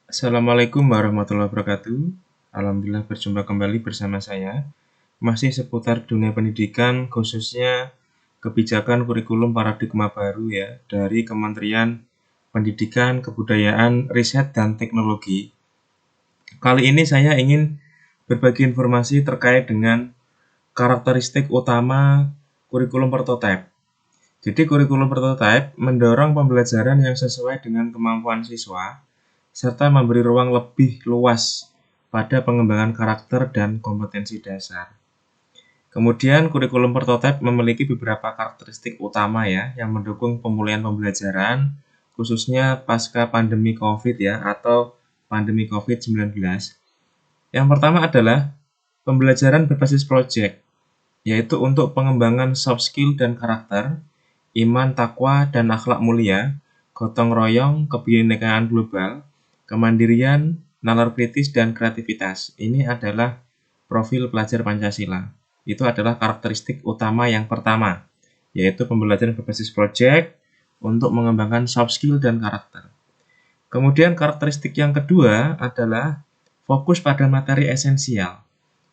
Assalamualaikum warahmatullahi wabarakatuh. Alhamdulillah berjumpa kembali bersama saya. Masih seputar dunia pendidikan, khususnya kebijakan kurikulum paradigma baru ya dari Kementerian Pendidikan, Kebudayaan, Riset, dan Teknologi. Kali ini saya ingin berbagi informasi terkait dengan karakteristik utama kurikulum prototipe. Jadi kurikulum prototipe mendorong pembelajaran yang sesuai dengan kemampuan siswa serta memberi ruang lebih luas pada pengembangan karakter dan kompetensi dasar. Kemudian kurikulum prototipe memiliki beberapa karakteristik utama ya yang mendukung pemulihan pembelajaran khususnya pasca pandemi Covid ya atau pandemi Covid-19. Yang pertama adalah pembelajaran berbasis project, yaitu untuk pengembangan soft skill dan karakter, iman, takwa, dan akhlak mulia, gotong royong, kebinekaan global, kemandirian, nalar kritis, dan kreativitas. Ini adalah profil pelajar Pancasila. Itu adalah karakteristik utama yang pertama, yaitu pembelajaran berbasis project untuk mengembangkan soft skill dan karakter. Kemudian karakteristik yang kedua adalah fokus pada materi esensial,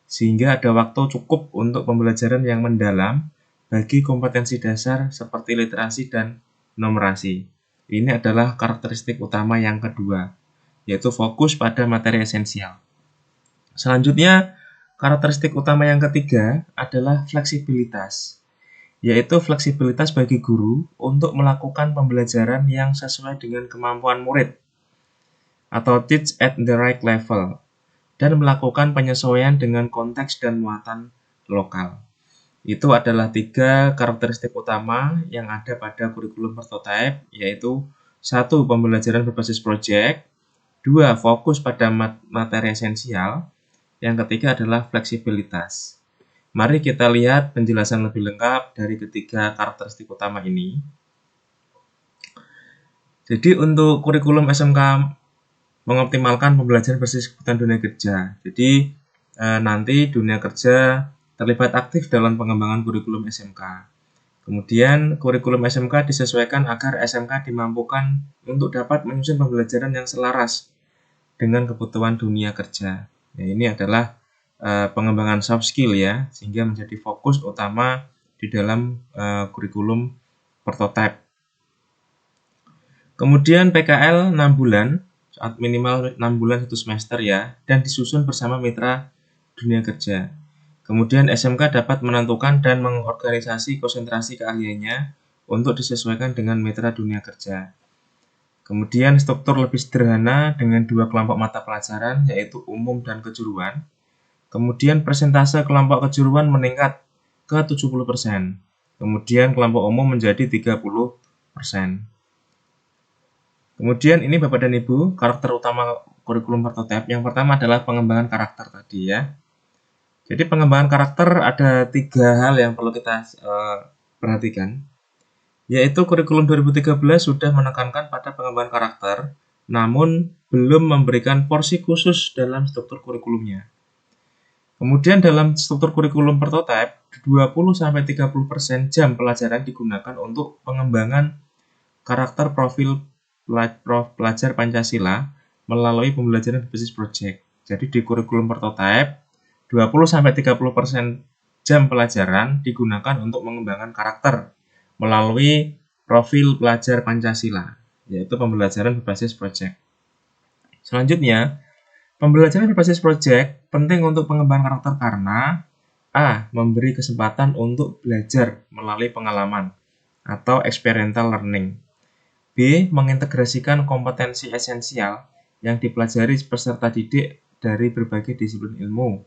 sehingga ada waktu cukup untuk pembelajaran yang mendalam bagi kompetensi dasar seperti literasi dan numerasi. Ini adalah karakteristik utama yang kedua, yaitu fokus pada materi esensial. Selanjutnya, karakteristik utama yang ketiga adalah fleksibilitas, yaitu fleksibilitas bagi guru untuk melakukan pembelajaran yang sesuai dengan kemampuan murid atau teach at the right level dan melakukan penyesuaian dengan konteks dan muatan lokal. Itu adalah 3 karakteristik utama yang ada pada kurikulum prototipe, yaitu 1. Pembelajaran berbasis project, 2. Fokus pada materi esensial, yang ketiga adalah fleksibilitas. Mari kita lihat penjelasan lebih lengkap dari ketiga karakteristik utama ini. Jadi untuk kurikulum SMK mengoptimalkan pembelajaran berbasis kebutuhan dunia kerja. Jadi nanti dunia kerja terlibat aktif dalam pengembangan kurikulum SMK. Kemudian kurikulum SMK disesuaikan agar SMK dimampukan untuk dapat menyusun pembelajaran yang selaras dengan kebutuhan dunia kerja. Nah, ini adalah pengembangan soft skill ya, sehingga menjadi fokus utama di dalam kurikulum prototipe. Kemudian PKL 6 bulan, saat minimal 6 bulan 1 semester ya, dan disusun bersama mitra dunia kerja. Kemudian SMK dapat menentukan dan mengorganisasi konsentrasi keahliannya untuk disesuaikan dengan mitra dunia kerja. Kemudian struktur lebih sederhana dengan 2 kelompok mata pelajaran, yaitu umum dan kejuruan. Kemudian persentase kelompok kejuruan meningkat ke 70%. Kemudian kelompok umum menjadi 30%. Kemudian ini Bapak dan Ibu, karakter utama kurikulum prototipe. Yang pertama adalah pengembangan karakter tadi ya. Jadi pengembangan karakter ada 3 hal yang perlu kita perhatikan. Yaitu kurikulum 2013 sudah menekankan pada pengembangan karakter, namun belum memberikan porsi khusus dalam struktur kurikulumnya. Kemudian dalam struktur kurikulum prototipe, 20-30% jam pelajaran digunakan untuk pengembangan karakter profil pelajar Pancasila melalui pembelajaran berbasis project. Jadi di kurikulum prototipe 20-30% jam pelajaran digunakan untuk mengembangkan karakter melalui profil pelajar Pancasila, yaitu pembelajaran berbasis project. Selanjutnya, pembelajaran berbasis project penting untuk pengembangan karakter karena A. Memberi kesempatan untuk belajar melalui pengalaman atau experiential learning. B. Mengintegrasikan kompetensi esensial yang dipelajari peserta didik dari berbagai disiplin ilmu.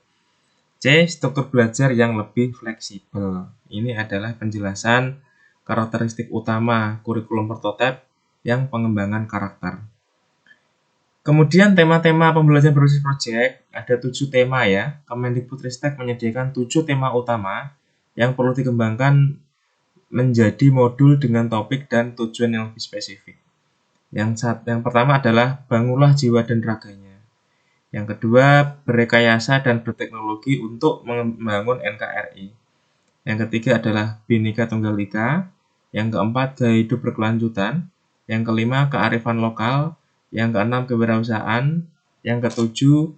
C. Struktur belajar yang lebih fleksibel. Ini adalah penjelasan karakteristik utama kurikulum prototipe yang pengembangan karakter. Kemudian tema-tema pembelajaran berbasis project, ada 7 tema ya. Kemendikbudristek menyediakan 7 tema utama yang perlu dikembangkan menjadi modul dengan topik dan tujuan yang lebih spesifik. Yang pertama adalah bangunlah jiwa dan raganya. Yang kedua, berrekayasa dan berteknologi untuk membangun NKRI. Yang ketiga adalah Bhinneka Tunggal Ika. Yang keempat, gaya hidup berkelanjutan. Yang kelima, kearifan lokal. yang keenam kewirausahaan, yang ketujuh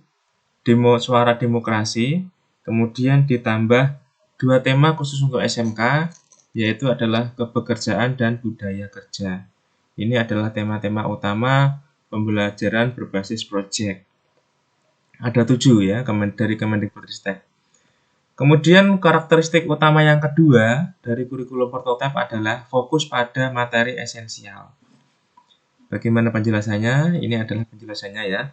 suara demokrasi, kemudian ditambah 2 tema khusus untuk SMK, yaitu adalah kepekerjaan dan budaya kerja. Ini adalah tema-tema utama pembelajaran berbasis proyek. Ada 7 ya dari Kemendikbudristek. Kemudian karakteristik utama yang kedua dari kurikulum prototipe adalah fokus pada materi esensial. Bagaimana penjelasannya? Ini adalah penjelasannya ya.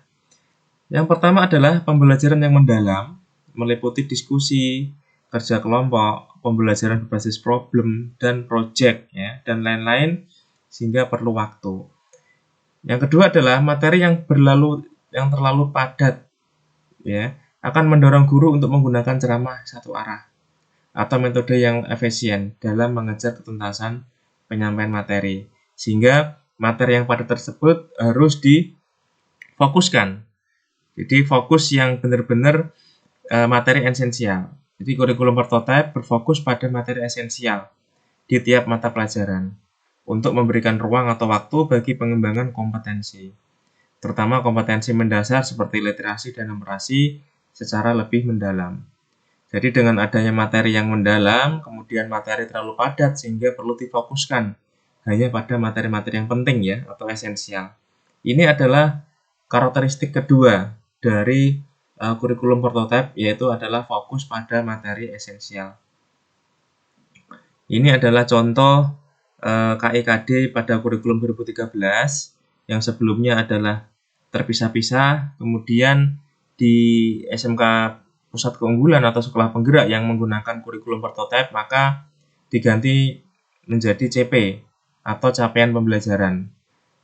Yang pertama adalah pembelajaran yang mendalam, meliputi diskusi, kerja kelompok, pembelajaran berbasis problem dan proyek ya, dan lain-lain sehingga perlu waktu. Yang kedua adalah materi yang terlalu padat ya, akan mendorong guru untuk menggunakan ceramah satu arah atau metode yang efisien dalam mengejar ketuntasan penyampaian materi. Sehingga materi yang padat tersebut harus difokuskan. Jadi fokus yang benar-benar materi esensial. Jadi kurikulum prototipe berfokus pada materi esensial di tiap mata pelajaran untuk memberikan ruang atau waktu bagi pengembangan kompetensi, terutama kompetensi mendasar seperti literasi dan numerasi secara lebih mendalam. Jadi dengan adanya materi yang mendalam, kemudian materi terlalu padat sehingga perlu difokuskan hanya pada materi-materi yang penting ya atau esensial. Ini adalah karakteristik kedua dari kurikulum prototipe, yaitu adalah fokus pada materi esensial. Ini adalah contoh KIKD pada kurikulum 2013 yang sebelumnya adalah terpisah-pisah, kemudian di SMK Pusat Keunggulan atau Sekolah Penggerak yang menggunakan kurikulum prototipe maka diganti menjadi CP atau capaian pembelajaran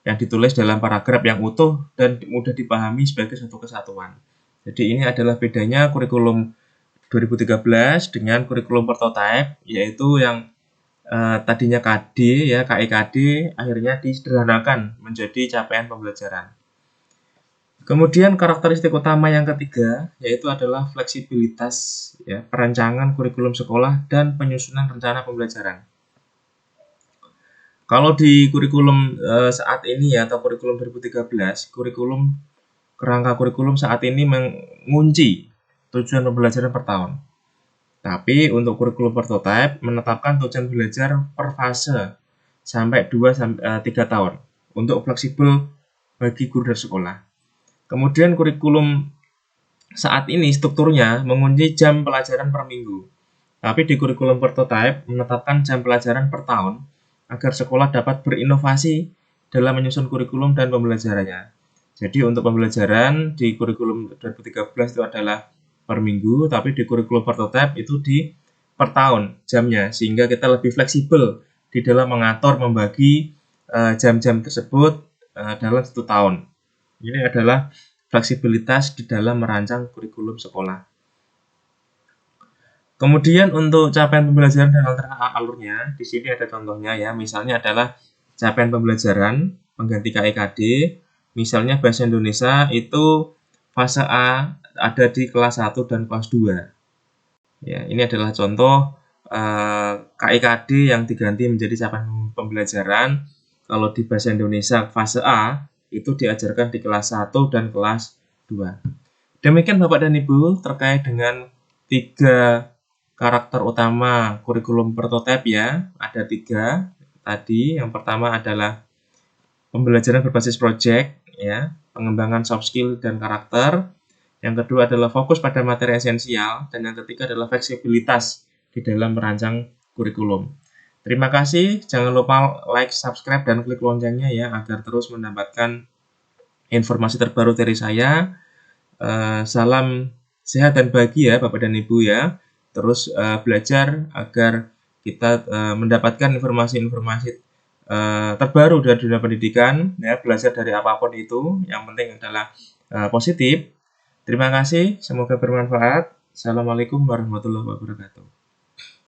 yang ditulis dalam paragraf yang utuh dan mudah dipahami sebagai satu kesatuan. Jadi ini adalah bedanya kurikulum 2013 dengan kurikulum prototipe, yaitu yang tadinya KD ya, KIKD akhirnya disederhanakan menjadi capaian pembelajaran. Kemudian karakteristik utama yang ketiga yaitu adalah fleksibilitas ya, perancangan kurikulum sekolah dan penyusunan rencana pembelajaran. Kalau di kurikulum saat ini ya atau kurikulum 2013, kerangka kurikulum saat ini mengunci tujuan pembelajaran per tahun. Tapi untuk kurikulum prototipe menetapkan tujuan belajar per fase sampai 2-3 tahun untuk fleksibel bagi guru dan sekolah. Kemudian kurikulum saat ini strukturnya mengunci jam pelajaran per minggu. Tapi di kurikulum prototipe menetapkan jam pelajaran per tahun agar sekolah dapat berinovasi dalam menyusun kurikulum dan pembelajarannya. Jadi untuk pembelajaran di kurikulum 2013 itu adalah per minggu, tapi di kurikulum prototipe itu di per tahun jamnya, sehingga kita lebih fleksibel di dalam mengatur membagi jam-jam tersebut dalam 1 tahun. Ini adalah fleksibilitas di dalam merancang kurikulum sekolah. Kemudian untuk capaian pembelajaran dan alurnya, di sini ada contohnya ya, misalnya adalah capaian pembelajaran pengganti KIKD, misalnya bahasa Indonesia itu fase A ada di kelas 1 dan kelas 2. Ya, ini adalah contoh KIKD yang diganti menjadi capaian pembelajaran. Kalau di bahasa Indonesia fase A itu diajarkan di kelas 1 dan kelas 2. Demikian Bapak dan Ibu terkait dengan 3 karakter utama kurikulum prototipe ya. Ada 3 tadi. Yang pertama adalah pembelajaran berbasis proyek ya, pengembangan soft skill dan karakter. Yang kedua adalah fokus pada materi esensial, dan yang ketiga adalah fleksibilitas di dalam merancang kurikulum. Terima kasih, jangan lupa like, subscribe, dan klik loncengnya ya, agar terus mendapatkan informasi terbaru dari saya. Salam sehat dan bahagia Bapak dan Ibu ya. Terus belajar agar kita mendapatkan informasi-informasi terbaru dari dunia pendidikan ya, belajar dari apapun itu, yang penting adalah positif. Terima kasih, semoga bermanfaat. Assalamualaikum warahmatullahi wabarakatuh.